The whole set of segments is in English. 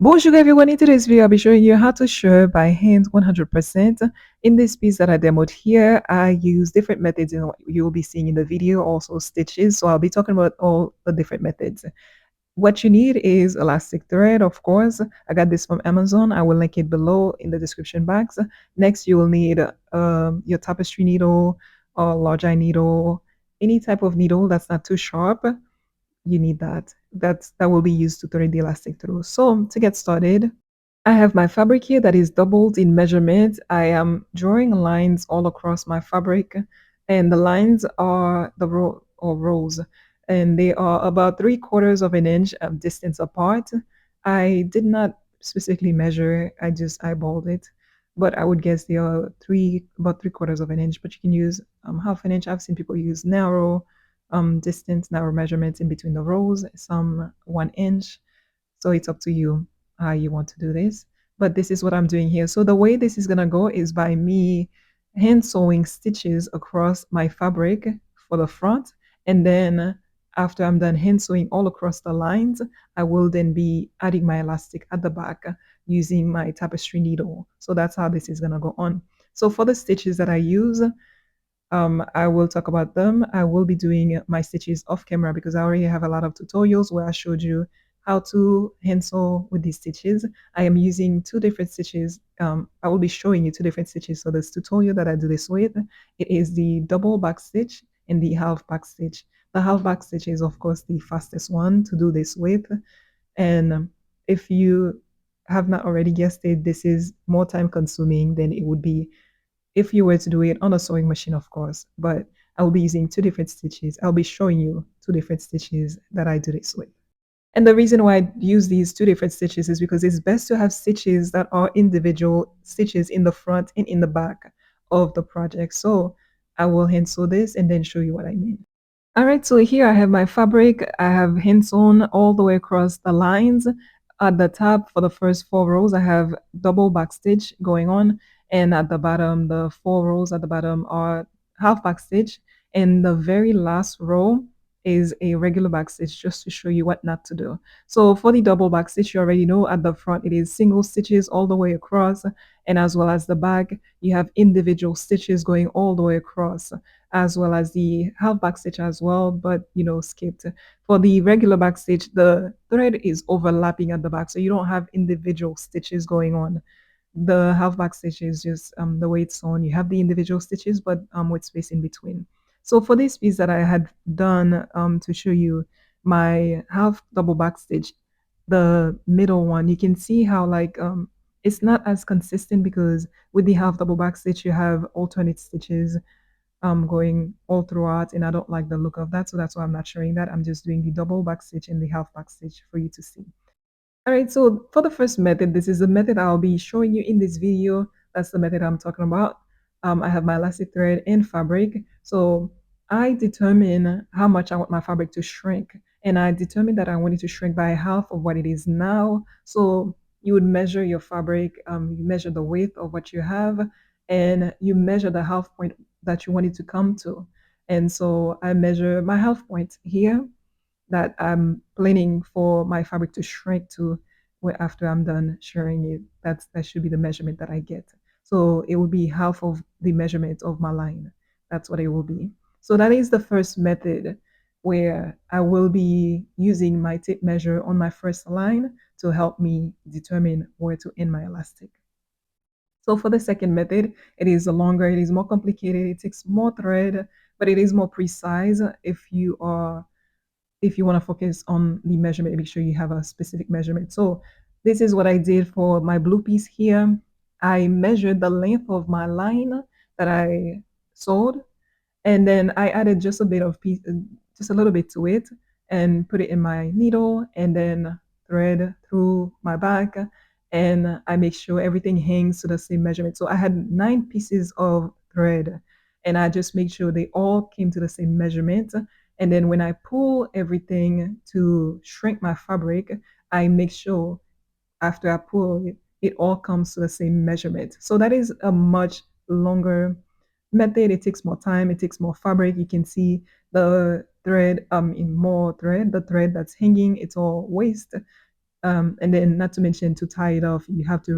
Bonjour everyone, in today's video I'll be showing you how to shirr by hand 100%. In this piece that I demoed here, I use different methods in what you'll be seeing in the video, also stitches, so I'll be talking about all the different methods. What you need is elastic thread, of course. I got this from Amazon. I will link it below in the description box. Next, you will need your tapestry needle or large eye needle, any type of needle that's not too sharp. You need that. That will be used to thread the elastic through. So to get started, I have my fabric here that is doubled in measurement. I am drawing lines all across my fabric, and the lines are the rows, and they are about 3/4 of an inch of distance apart. I did not specifically measure, I just eyeballed it, but I would guess they are about 3/4 of an inch, but you can use half an inch. I've seen people use narrow distance, narrow measurements in between the rows, some 1 inch. So it's up to you how you want to do this. But this is what I'm doing here. So the way this is gonna go is by me hand sewing stitches across my fabric for the front. And then after I'm done hand sewing all across the lines, I will then be adding my elastic at the back using my tapestry needle. So that's how this is gonna go on. So for the stitches that I use, I will talk about them. I will be doing my stitches off camera because I already have a lot of tutorials where I showed you how to hand sew with these stitches. I am using two different stitches. I will be showing you two different stitches. So this tutorial that I do this with, it is the double back stitch and the half back stitch. The half back stitch is of course the fastest one to do this with. And if you have not already guessed it, this is more time consuming than it would be if you were to do it on a sewing machine, of course. But I'll be using two different stitches. I'll be showing you two different stitches that I do this with. And the reason why I use these two different stitches is because it's best to have stitches that are individual stitches in the front and in the back of the project. So I will hand sew this and then show you what I mean. All right, so here I have my fabric. I have hand sewn all the way across the lines. At the top for the first 4 rows, I have double back stitch going on, and at the bottom, the 4 rows at the bottom are half back stitch, and the very last row is a regular back stitch just to show you what not to do. So for the double back stitch, you already know at the front it is single stitches all the way across, and as well as the back, you have individual stitches going all the way across, as well as the half back stitch as well, but skipped. For the regular back stitch, the thread is overlapping at the back, so you don't have individual stitches going on. The half back stitch is just the way it's sewn. You have the individual stitches, but with space in between. So for this piece that I had done to show you my half double back stitch, the middle one, you can see how like it's not as consistent because with the half double back stitch, you have alternate stitches going all throughout, and I don't like the look of that, so that's why I'm not showing that. I'm just doing the double back stitch and the half back stitch for you to see. All right, so for the first method, this is the method I'll be showing you in this video. That's the method I'm talking about. I have my elastic thread and fabric. So I determine how much I want my fabric to shrink. And I determined that I want it to shrink by half of what it is now. So you would measure your fabric, you measure the width of what you have, and you measure the half point that you want it to come to. And so I measure my half point here that I'm planning for my fabric to shrink to after I'm done shirring it. That should be the measurement that I get. So it will be half of the measurement of my line. That's what it will be. So that is the first method where I will be using my tape measure on my first line to help me determine where to end my elastic. So for the second method, it is longer, it is more complicated, it takes more thread, but it is more precise if you want to focus on the measurement, make sure you have a specific measurement. So this is what I did for my blue piece here. I measured the length of my line that I sewed, and then I added just a bit of piece, just a little bit to it, and put it in my needle, and then thread through my back, and I make sure everything hangs to the same measurement. So I had 9 pieces of thread, and I just make sure they all came to the same measurement. And then when I pull everything to shrink my fabric, I make sure after I pull it, it all comes to the same measurement. So that is a much longer method. It takes more time, it takes more fabric. You can see the thread in more thread, the thread that's hanging, it's all waste. And then, not to mention, to tie it off, you have to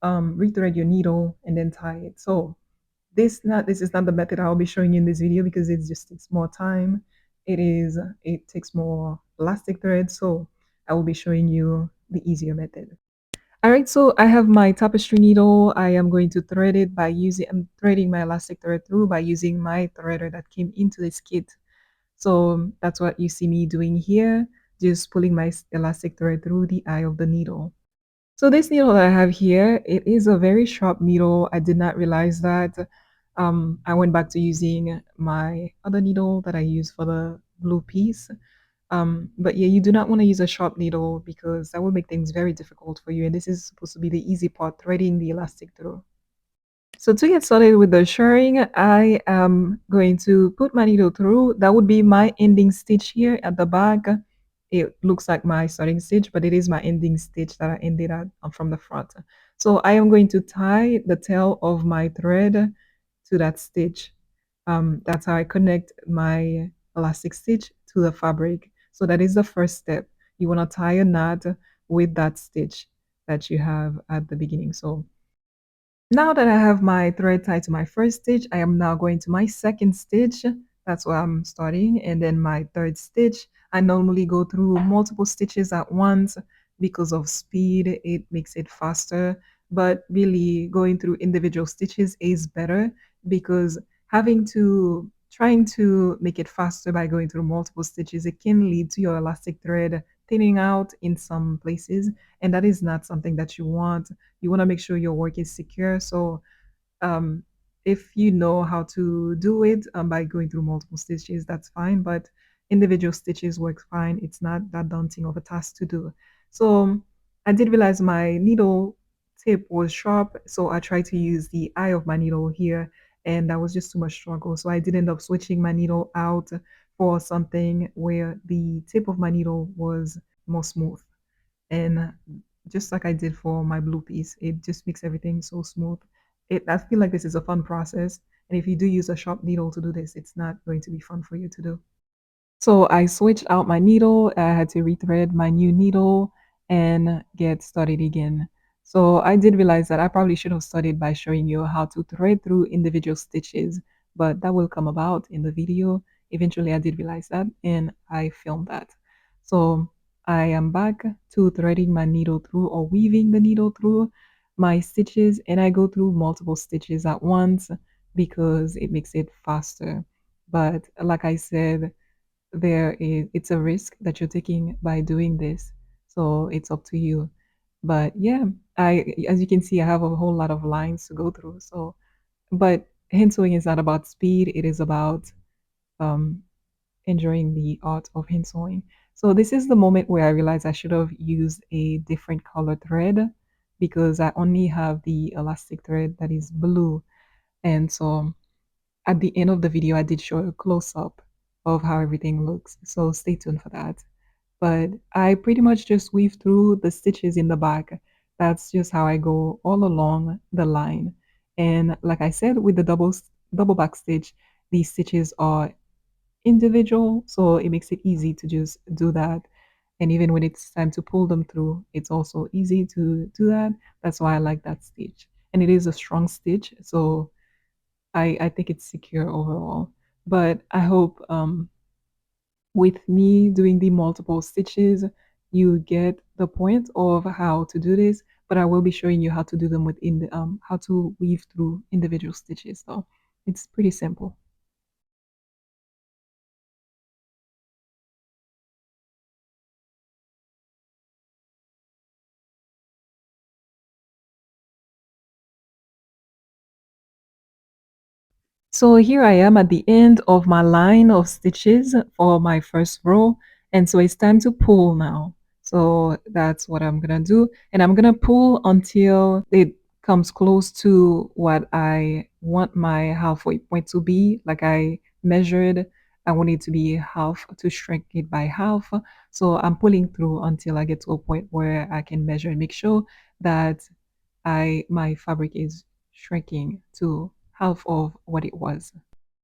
rethread your needle and then tie it. So this is not the method I'll be showing you in this video because it just takes more time. It takes more elastic thread. So I will be showing you the easier method. All right, so I have my tapestry needle. I am going to thread it I'm threading my elastic thread through by using my threader that came into this kit. So that's what you see me doing here, just pulling my elastic thread through the eye of the needle. So this needle that I have here, it is a very sharp needle. I did not realize that. I went back to using my other needle that I use for the blue piece. But yeah, you do not want to use a sharp needle because that will make things very difficult for you. And this is supposed to be the easy part, threading the elastic through. So to get started with the shirring, I am going to put my needle through. That would be my ending stitch here at the back. It looks like my starting stitch, but it is my ending stitch that I ended at from the front. So I am going to tie the tail of my thread to that stitch. That's how I connect my elastic stitch to the fabric. So that is the first step. You want to tie a knot with that stitch that you have at the beginning. So now that I have my thread tied to my first stitch, I am now going to my second stitch. That's where I'm starting. And then my third stitch. I normally go through multiple stitches at once because of speed. It makes it faster. But really, going through individual stitches is better because trying to make it faster by going through multiple stitches, it can lead to your elastic thread thinning out in some places. And that is not something that you want. You want to make sure your work is secure. So um, if you know how to do it by going through multiple stitches, that's fine. But individual stitches work fine. It's not that daunting of a task to do. So I did realize my needle tip was sharp. So I tried to use the eye of my needle here. And that was just too much struggle. So I did end up switching my needle out for something where the tip of my needle was more smooth. And just like I did for my blue piece, it just makes everything so smooth. I feel like this is a fun process. And if you do use a sharp needle to do this, it's not going to be fun for you to do. So I switched out my needle. I had to rethread my new needle and get started again. So I did realize that I probably should have started by showing you how to thread through individual stitches, but that will come about in the video. Eventually, I did realize that and I filmed that. So I am back to threading my needle through or weaving the needle through my stitches, and I go through multiple stitches at once because it makes it faster. But like I said, it's a risk that you're taking by doing this, so it's up to you. But yeah, I as you can see, I have a whole lot of lines to go through. So but hand sewing is not about speed, it is about um enjoying the art of hand sewing. So this is the moment where I realized I should have used a different color thread because I only have the elastic thread that is blue. And so at the end of the video, I did show a close up of how everything looks. So stay tuned for that. But I pretty much just weave through the stitches in the back. That's just how I go all along the line. And like I said, with the double back stitch, these stitches are individual, so it makes it easy to just do that. And even when it's time to pull them through, it's also easy to do that. That's why I like that stitch. And it is a strong stitch, so I think it's secure overall. But I hope with me doing the multiple stitches, you get the point of how to do this. But I will be showing you how to do them within the how to weave through individual stitches. So it's pretty simple. So here I am at the end of my line of stitches for my first row. And so it's time to pull now. So that's what I'm gonna do. And I'm gonna pull until it comes close to what I want my halfway point to be. Like I measured, I want it to be half to shrink it by half. So I'm pulling through until I get to a point where I can measure and make sure that I my fabric is shrinking to half of what it was.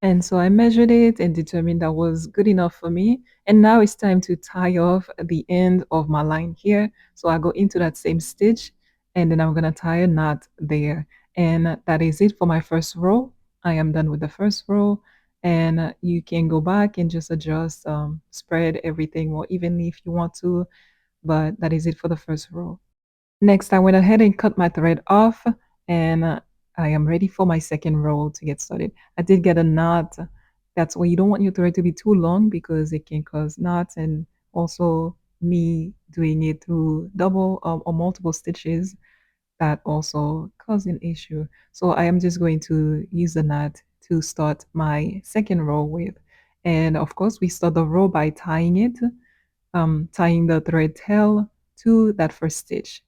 And so I measured it and determined that was good enough for me. And now it's time to tie off the end of my line here. So I go into that same stitch and then I'm going to tie a knot there. And that is it for my first row. I am done with the first row. And you can go back and just adjust, spread everything more evenly if you want to. But that is it for the first row. Next, I went ahead and cut my thread off, and I am ready for my second row to get started. I did get a knot. That's why you don't want your thread to be too long because it can cause knots, and also me doing it through double or multiple stitches that also cause an issue. So I am just going to use the knot to start my second row with. And of course, we start the row by tying it, tying the thread tail to that first stitch.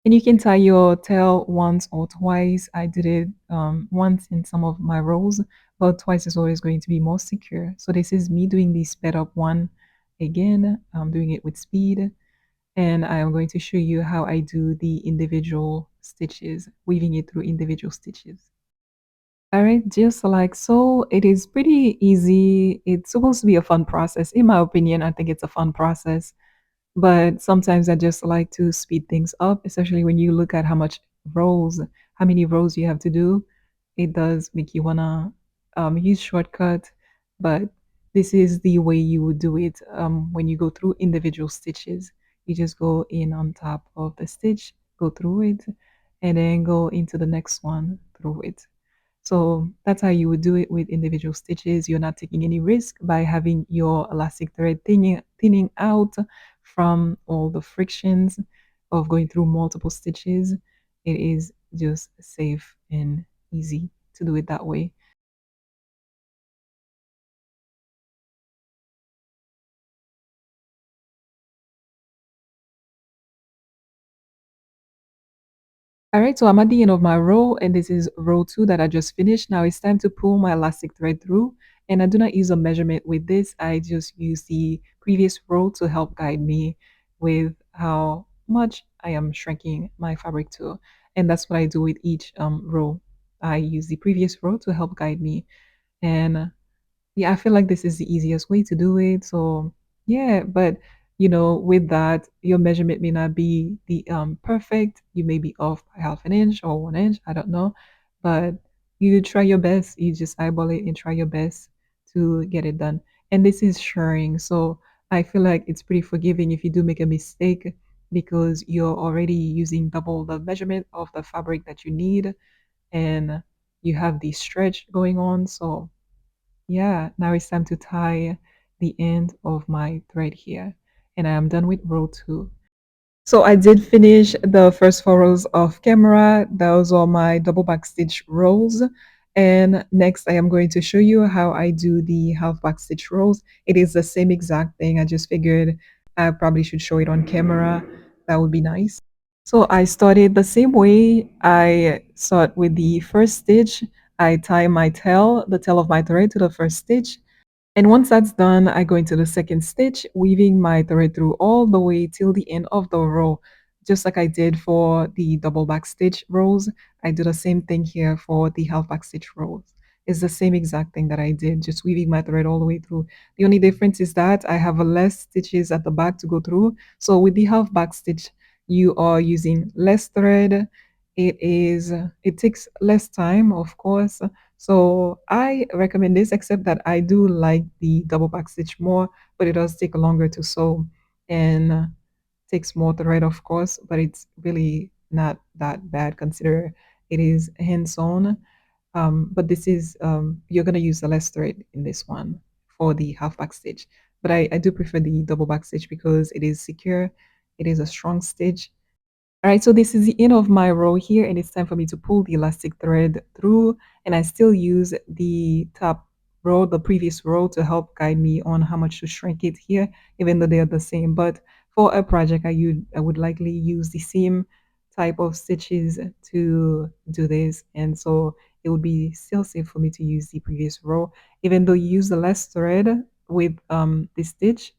And you can tie your tail once or twice. I did it once in some of my rows, but twice is always going to be more secure. So this is me doing the sped up one again. I'm doing it with speed. And I am going to show you how I do the individual stitches, weaving it through individual stitches. All right, just like so, it is pretty easy. It's supposed to be a fun process. In my opinion, I think it's a fun process. But sometimes I just like to speed things up, especially when you look at how many rows you have to do. It does make you wanna use shortcut, but this is the way you would do it when you go through individual stitches. You just go in on top of the stitch, go through it, and then go into the next one through it. So that's how you would do it with individual stitches. You're not taking any risk by having your elastic thread thinning out from all the frictions of going through multiple stitches. It is just safe and easy to do it that way. All right, so I'm at the end of my row, and this is row two that I just finished. Now it's time to pull my elastic thread through, and I do not use a measurement with this. I just use the previous row to help guide me with how much I am shrinking my fabric to, and that's what I do with each row. I use the previous row to help guide me, and yeah, I feel like this is the easiest way to do it. So yeah, but with that, your measurement may not be the perfect. You may be off by half an inch or 1 inch. I don't know, but you try your best. You just eyeball it and try your best to get it done. And this is shirring, so I feel like it's pretty forgiving if you do make a mistake because you're already using double the measurement of the fabric that you need, and you have the stretch going on. So yeah, now it's time to tie the end of my thread here. And I am done with row two. So I did finish the first four rows off camera. Those are my double back stitch rows. And next I am going to show you how I do the half back stitch rows. It is the same exact thing. I just figured I probably should show it on camera. That would be nice. So I started the same way. I start with the first stitch. I tie my tail, the tail of my thread to the first stitch. And once that's done, I go into the second stitch, weaving my thread through all the way till the end of the row. Just like I did for the double back stitch rows, I do the same thing here for the half back stitch rows. It's the same exact thing that I did, just weaving my thread all the way through. The only difference is that I have less stitches at the back to go through. So with the half back stitch, you are using less thread. It takes less time, of course, so I recommend this, except that I do like the double back stitch more, but it does take longer to sew and takes more thread, of course, but it's really not that bad consider it is hand sewn. But this is you're gonna use the less thread in this one for the half back stitch. But I do prefer the double back stitch because it is secure, it is a strong stitch. All right, so this is the end of my row here, and it's time for me to pull the elastic thread through, and I still use the top row, the previous row, to help guide me on how much to shrink it here, even though they are the same. But for a project, I would likely use the same type of stitches to do this, and so it would be still safe for me to use the previous row, even though you use the less thread with this stitch.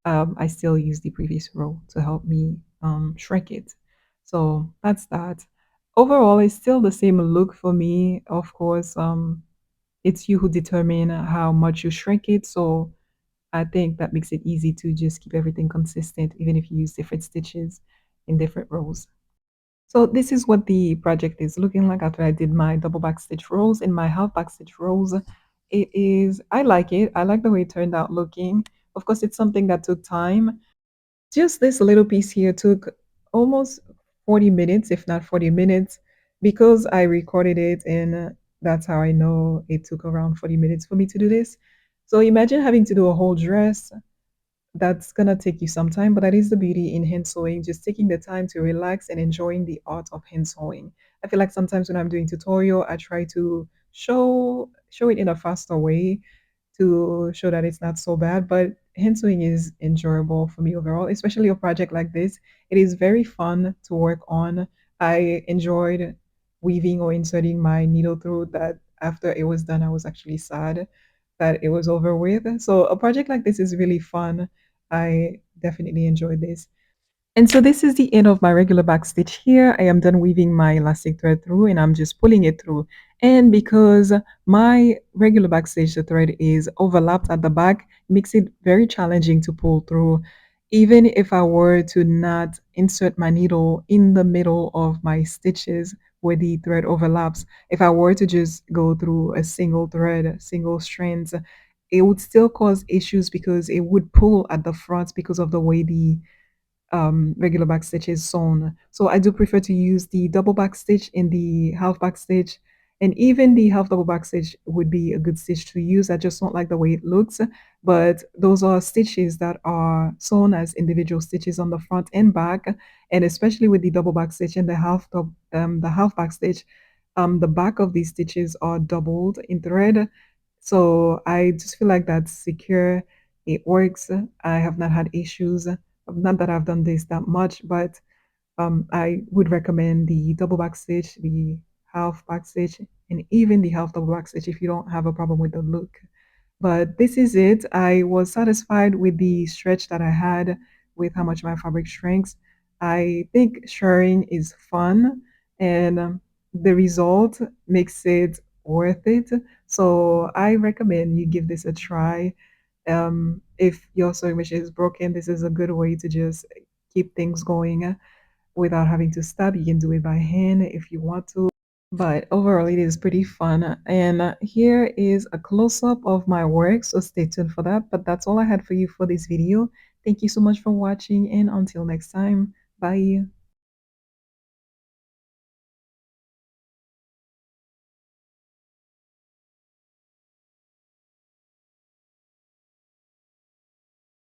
I still use the previous row to help me shrink it. So that's that. Overall, it's still the same look for me. Of course, it's you who determine how much you shrink it. So I think that makes it easy to just keep everything consistent, even if you use different stitches in different rows. So this is what the project is looking like after I did my double back stitch rows and my half back stitch rows. It is, I like it. I like the way it turned out looking. Of course, it's something that took time. Just this little piece here took almost 40 minutes, if not 40 minutes, because I recorded it and that's how I know it took around 40 minutes for me to do this. So imagine having to do a whole dress. That's gonna take you some time, but that is the beauty in hand sewing, just taking the time to relax and enjoying the art of hand sewing. I feel like sometimes when I'm doing tutorial, I try to show it in a faster way to show that it's not so bad, but hand sewing is enjoyable for me overall, especially a project like this. It is very fun to work on. I enjoyed weaving or inserting my needle through that. After it was done, I was actually sad that it was over with. So a project like this is really fun. I definitely enjoyed this. And so this is the end of my regular back stitch here. I am done weaving my elastic thread through and I'm just pulling it through. And because my regular back stitch, the thread is overlapped at the back, makes it very challenging to pull through. Even if I were to not insert my needle in the middle of my stitches where the thread overlaps, if I were to just go through a single thread, single strands, it would still cause issues because it would pull at the front because of the way the regular back stitch is sewn. So I do prefer to use the double back stitch in the half back stitch, and even the half double back stitch would be a good stitch to use. I just don't like the way it looks, but those are stitches that are sewn as individual stitches on the front and back, and especially with the double back stitch and the half back stitch, the back of these stitches are doubled in thread. So I just feel like that's secure. It works. I have not had issues. Not that I've done this that much, but I would recommend the double back stitch, the half back stitch, and even the half double back stitch if you don't have a problem with the look. But this is it. I was satisfied with the stretch that I had with how much my fabric shrinks. I think shirring is fun and the result makes it worth it. So I recommend you give this a try. If your sewing machine is broken, this is a good way to just keep things going without having to stop. You can do it by hand if you want to. But overall, it is pretty fun. And here is a close-up of my work, so stay tuned for that. But that's all I had for you for this video. Thank you so much for watching, and until next time, bye.